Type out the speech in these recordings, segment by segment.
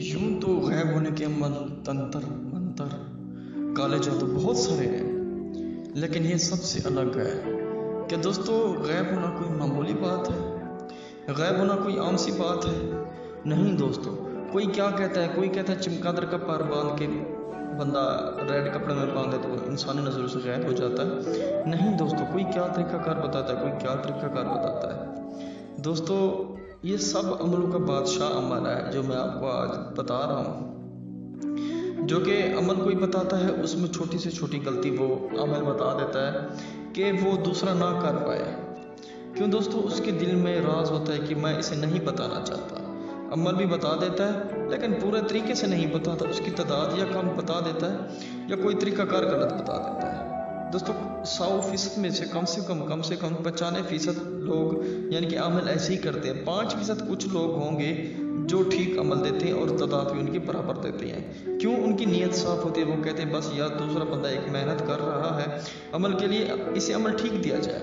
यूं तो गैब होने के अमल, तंत्र मंत्र, काले जादू बहुत सारे हैं, लेकिन ये सबसे अलग है। क्या दोस्तों गैब होना कोई मामूली बात है? गैब होना कोई आम सी बात है? नहीं दोस्तों। कोई क्या कहता है, कोई कहता है चमगादड़ का पार बांध के बंदा रेड कपड़े में बांधे तो इंसानी नजरों से गैब हो जाता है। नहीं दोस्तों, कोई क्या तरीकाकार बताता है, कोई क्या तरीकाकार बताता है। दोस्तों ये सब अमलों का बादशाह अमल है जो मैं आपको आज बता रहा हूँ। जो कि अमल कोई बताता है उसमें छोटी से छोटी गलती वो अमल बता देता है कि वो दूसरा ना कर पाए। क्यों दोस्तों? उसके दिल में राज होता है कि मैं इसे नहीं बताना चाहता। अमल भी बता देता है लेकिन पूरे तरीके से नहीं बताता, उसकी तादाद या कम बता देता है या कोई तरीकाकार गलत बता देता है। दोस्तों 100% में से कम 95% लोग यानी कि अमल ऐसे ही करते हैं। 5% कुछ लोग होंगे जो ठीक अमल देते हैं और तादाद भी उनकी बराबर देते हैं। क्यों? उनकी नीयत साफ होती है। वो कहते हैं बस यार दूसरा बंदा एक मेहनत कर रहा है अमल के लिए, इसे अमल ठीक दिया जाए।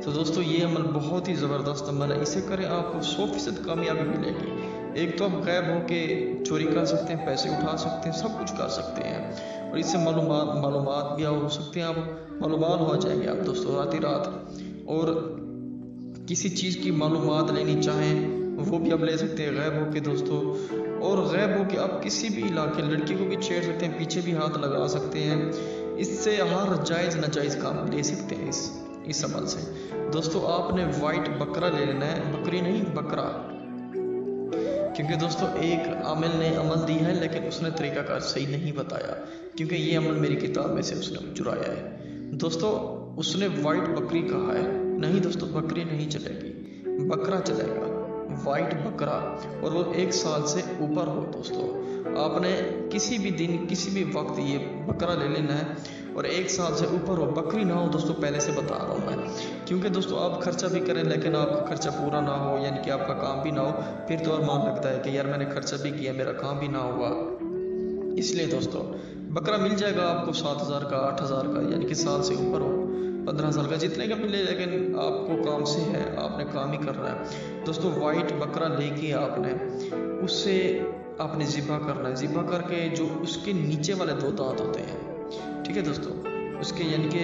तो दोस्तों ये अमल बहुत ही ज़बरदस्त अमल है, इसे करें आपको 100% कामयाबी मिलेगी। एक तो आप गैब होके चोरी कर सकते हैं, पैसे उठा सकते हैं, सब कुछ कर सकते हैं और इससे मालूमात भी हो सकते हैं। आप मालूमात हो जाएंगे आप दोस्तों रात ही रात। और किसी चीज़ की मालूमात लेनी चाहें वो भी आप ले सकते हैं गैब होके दोस्तों। और गैब होके आप किसी भी इलाके लड़की को भी छेड़ सकते हैं, पीछे भी हाथ लगा सकते हैं। इससे हर जायज़ नाजायज़ काम ले सकते हैं इस अमल से। दोस्तों आपने वाइट बकरा ले लेना है, बकरी नहीं बकरा। क्योंकि दोस्तों एक आमिल ने अमल दी है लेकिन उसने तरीकाकार सही नहीं बताया, क्योंकि ये अमल मेरी किताब में से उसने चुराया है। दोस्तों उसने वाइट बकरी कहा है, नहीं दोस्तों बकरी नहीं चलेगी, बकरा चलेगा, वाइट बकरा। और वो 1 साल से ऊपर हो। दोस्तों आपने किसी भी दिन किसी भी वक्त ये बकरा ले लेना है और 1 साल से ऊपर हो, बकरी ना हो दोस्तों, पहले से बता रहा हूँ मैं। क्योंकि दोस्तों आप खर्चा भी करें लेकिन आपका खर्चा पूरा ना हो, यानी कि आपका काम भी ना हो, फिर तो और मान लगता है कि यार मैंने खर्चा भी किया मेरा काम भी ना हुआ। इसलिए दोस्तों बकरा मिल जाएगा आपको 7,000 का, 8,000 का, यानी कि साल से ऊपर हो, 15 साल का, जितने का मिले, लेकिन आपको काम से है, आपने काम ही करना है। दोस्तों वाइट बकरा लेके आपने उससे आपने ज़िबा करना है। ज़िबा करके जो उसके नीचे वाले 2 दांत होते हैं, ठीक है दोस्तों, उसके यानी कि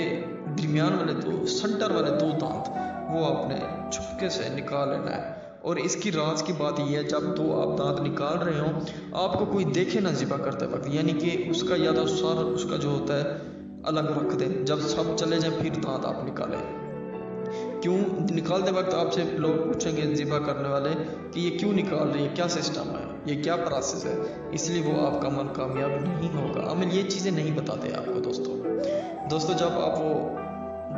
दरमियान वाले 2 सेंटर वाले 2 दांत वो आपने छुपके से निकाल लेना है। और इसकी राज की बात यह है, जब 2 आप दांत निकाल रहे हो आपको कोई देखे ना ज़िबा करते वक्त, यानी कि उसका या तो सर उसका जो होता है अलग रख दे, जब सब चले जाए फिर दांत आप निकालें। क्यों? निकालते वक्त आपसे लोग पूछेंगे ज़िबा करने वाले कि ये क्यों निकाल रही है, क्या सिस्टम है, ये क्या प्रोसेस है, इसलिए वो आपका अमल कामयाब नहीं होगा। अमल ये चीज़ें नहीं बताते आपको दोस्तों जब आप वो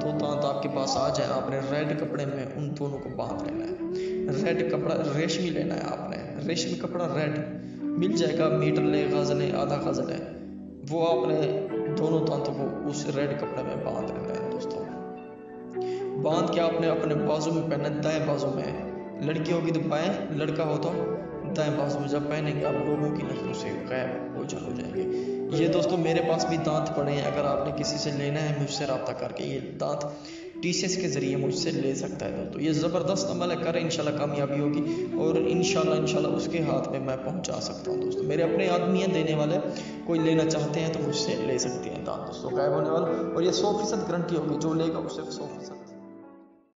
2 दांत आपके पास आ जाए, आपने रेड कपड़े में उन दोनों को बांध लेना है। रेड कपड़ा रेशमी लेना है, आपने रेशमी कपड़ा रेड मिल जाएगा, मीटर ले, गज ले, आधा गज ले, वो आपने दोनों दांतों को उस रेड कपड़े में बांध लेना है दोस्तों। बांध के आपने अपने बाजू में पहनना, दाएं बाजू में, लड़की होगी तो बाएं, लड़का हो तो दाएं बाजू में। जब पहनेंगे आप लोगों की नजरों से गैब ओझल हो जाएंगे। ये दोस्तों मेरे पास भी दांत पड़े हैं, अगर आपने किसी से लेना है मुझसे रब्ता करके ये दांत TCS के ज़रिए मुझसे ले सकता है दोस्तों। ये ज़बरदस्त अमल है, करें इंशाल्लाह कामयाबी होगी और इंशाल्लाह उसके हाथ में मैं पहुंचा सकता हूं दोस्तों। मेरे अपने आदमी हैं देने वाले, कोई लेना चाहते हैं तो मुझसे ले सकते हैं दांत दोस्तों गैब होने वाला। और ये 100% गारंटी होगी, जो लेगा उसे 100%